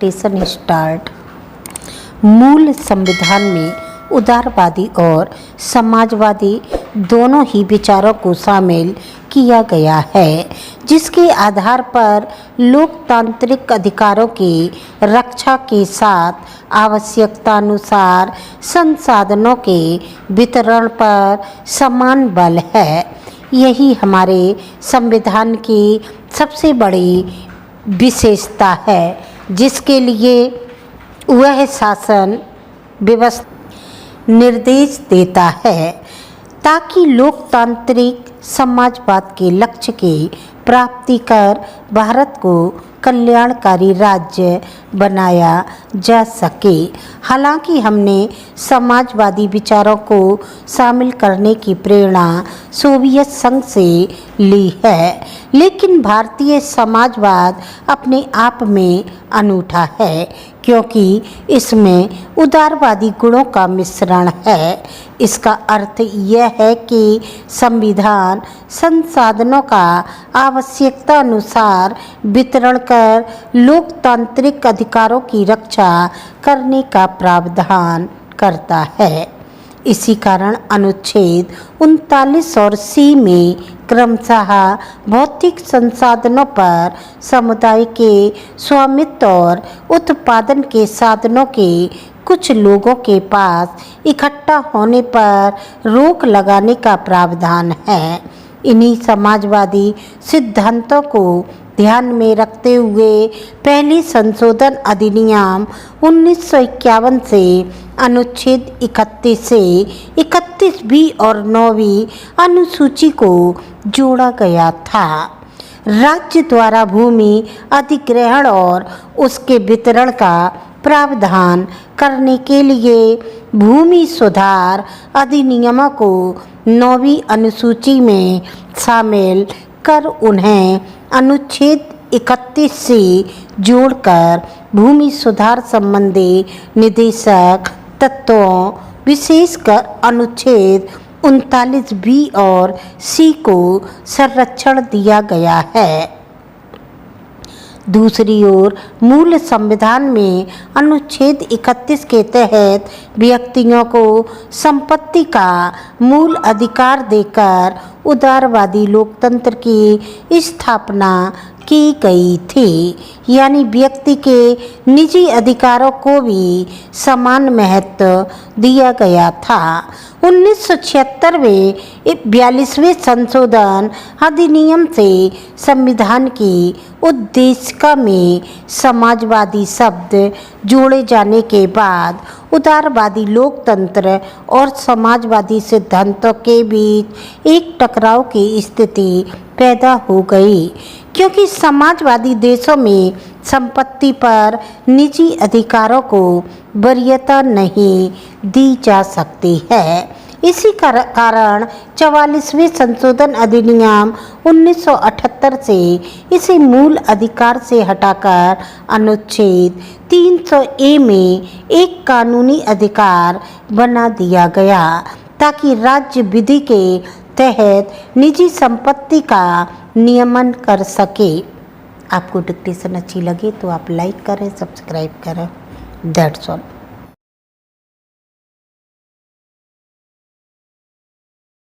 Dictation start. मूल संविधान में उदारवादी और समाजवादी दोनों ही विचारों को शामिल किया गया है, जिसके आधार पर लोकतांत्रिक अधिकारों की रक्षा के साथ आवश्यकतानुसार संसाधनों के वितरण पर समान बल है। यही हमारे संविधान की सबसे बड़ी विशेषता है, जिसके लिए वह शासन व्यवस्था निर्देश देता है ताकि लोकतांत्रिक समाजवाद के लक्ष्य की प्राप्ति कर भारत को कल्याणकारी राज्य बनाया जा सके। हालांकि हमने समाजवादी विचारों को शामिल करने की प्रेरणा सोवियत संघ से ली है, लेकिन भारतीय समाजवाद अपने आप में अनूठा है क्योंकि इसमें उदारवादी गुणों का मिश्रण है। इसका अर्थ यह है कि संविधान संसाधनों का आवश्यकता अनुसार वितरण कर लोकतांत्रिक अधिकारों की रक्षा करने का प्रावधान करता है। इसी कारण अनुच्छेद 39 और सी में क्रमशः भौतिक संसाधनों पर समुदाय के स्वामित्व और उत्पादन के साधनों के कुछ लोगों के पास इकट्ठा होने पर रोक लगाने का प्रावधान है। इन्हीं समाजवादी सिद्धांतों को ध्यान में रखते हुए पहली संशोधन अधिनियम 1951 से अनुच्छेद 31 से 31B और 9वीं अनुसूची को जोड़ा गया था। राज्य द्वारा भूमि अधिग्रहण और उसके वितरण का प्रावधान करने के लिए भूमि सुधार अधिनियमों को 9वीं अनुसूची में शामिल कर उन्हें अनुच्छेद 31 से जोड़कर भूमि सुधार संबंधी निर्देशक तत्वों विशेषकर अनुच्छेद 39B और C को संरक्षण दिया गया है। दूसरी ओर मूल संविधान में अनुच्छेद 31 के तहत व्यक्तियों को संपत्ति का मूल अधिकार देकर उदारवादी लोकतंत्र की स्थापना की गई थी, यानी व्यक्ति के निजी अधिकारों को भी समान महत्व दिया गया था। 1976वें 42वें संशोधन अधिनियम से संविधान की उद्देशिका में समाजवादी शब्द जोड़े जाने के बाद उदारवादी लोकतंत्र और समाजवादी सिद्धांतों के बीच एक टकराव की स्थिति पैदा हो गई, क्योंकि समाजवादी देशों में संपत्ति पर निजी अधिकारों को वरीयता नहीं दी जा सकती है। इसी कारण 44वें संशोधन अधिनियम 1978 से इसे मूल अधिकार से हटाकर अनुच्छेद 300A में एक कानूनी अधिकार बना दिया गया, ताकि राज्य विधि के तहत निजी संपत्ति का नियमन कर सके। आपको डिक्टेशन अच्छी लगे तो आप लाइक करें, सब्सक्राइब करें। That's all.